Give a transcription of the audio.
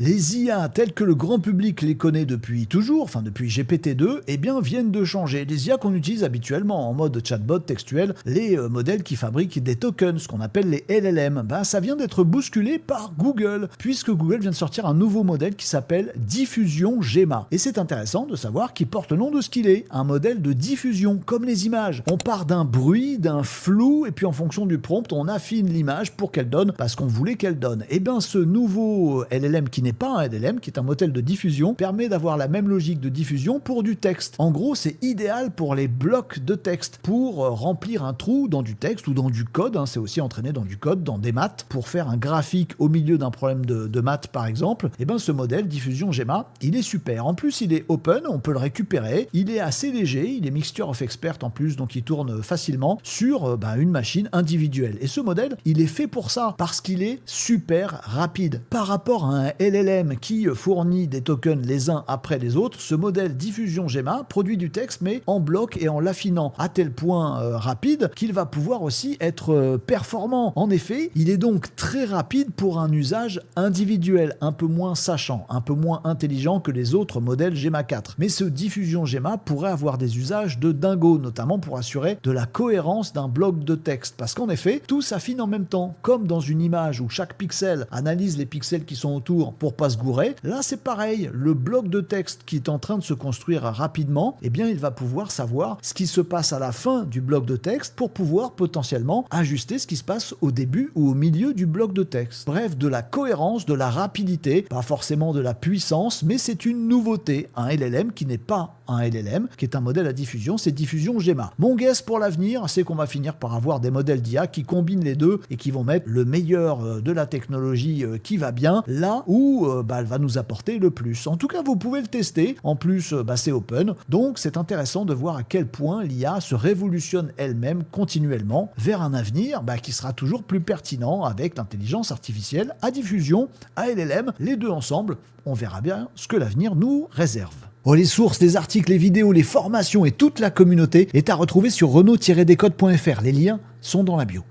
Les IA telles que le grand public les connaît depuis toujours, enfin depuis GPT-2, eh bien viennent de changer. Les IA qu'on utilise habituellement en mode chatbot textuel, les modèles qui fabriquent des tokens, ce qu'on appelle les LLM, ça vient d'être bousculé par Google, puisque Google vient de sortir un nouveau modèle qui s'appelle Diffusion Gemma. Et c'est intéressant de savoir qu'il porte le nom de ce qu'il est, un modèle de diffusion, comme les images. On part d'un bruit, d'un flou, et puis en fonction du prompt, on affine l'image pour qu'elle donne parce qu'on voulait qu'elle donne. Et bien ce nouveau LLM qui n'est pas un LLM, qui est un modèle de diffusion, permet d'avoir la même logique de diffusion pour du texte. En gros, c'est idéal pour les blocs de texte, pour remplir un trou dans du texte ou dans du code, c'est aussi entraîné dans du code, dans des maths, pour faire un graphique au milieu d'un problème de maths par exemple. Et bien ce modèle Diffusion Gemma, il est super. En plus, il est open, on peut le récupérer, il est assez léger, il est Mixture of Expert en plus, donc il tourne facilement sur une machine individuelle. Et ce modèle, il est fait pour ça, parce qu'il est super rapide. Par rapport à un LLM qui fournit des tokens les uns après les autres, ce modèle Diffusion Gemma produit du texte mais en bloc et en l'affinant à tel point rapide qu'il va pouvoir aussi être performant. En effet, il est donc très rapide pour un usage individuel, un peu moins sachant, un peu moins intelligent que les autres modèles Gemma 4. Mais ce Diffusion Gemma pourrait avoir des usages de dingo, notamment pour assurer de la cohérence d'un bloc de texte. Parce qu'en effet, tout s'affine en même temps. Comme dans une image où chaque pixel analyse les pixels qui sont autour pour pas se gourer, là c'est pareil, le bloc de texte qui est en train de se construire rapidement, eh bien il va pouvoir savoir ce qui se passe à la fin du bloc de texte pour pouvoir potentiellement ajuster ce qui se passe au début ou au milieu du bloc de texte. Bref, de la cohérence, de la rapidité, pas forcément de la puissance, mais c'est une nouveauté, un LLM qui n'est pas un LLM, qui est un modèle à diffusion, c'est Diffusion Gemma. Mon guess pour l'avenir, c'est qu'on va finir par avoir des modèles d'IA qui combinent les deux et qui vont mettre le meilleur de la technologie qui va bien là où elle va nous apporter le plus. En tout cas, vous pouvez le tester. En plus, c'est open. Donc, c'est intéressant de voir à quel point l'IA se révolutionne elle-même continuellement vers un avenir qui sera toujours plus pertinent avec l'intelligence artificielle à diffusion, à LLM, les deux ensemble. On verra bien ce que l'avenir nous réserve. Les sources, les articles, les vidéos, les formations et toute la communauté est à retrouver sur renault-décode.fr. Les liens sont dans la bio.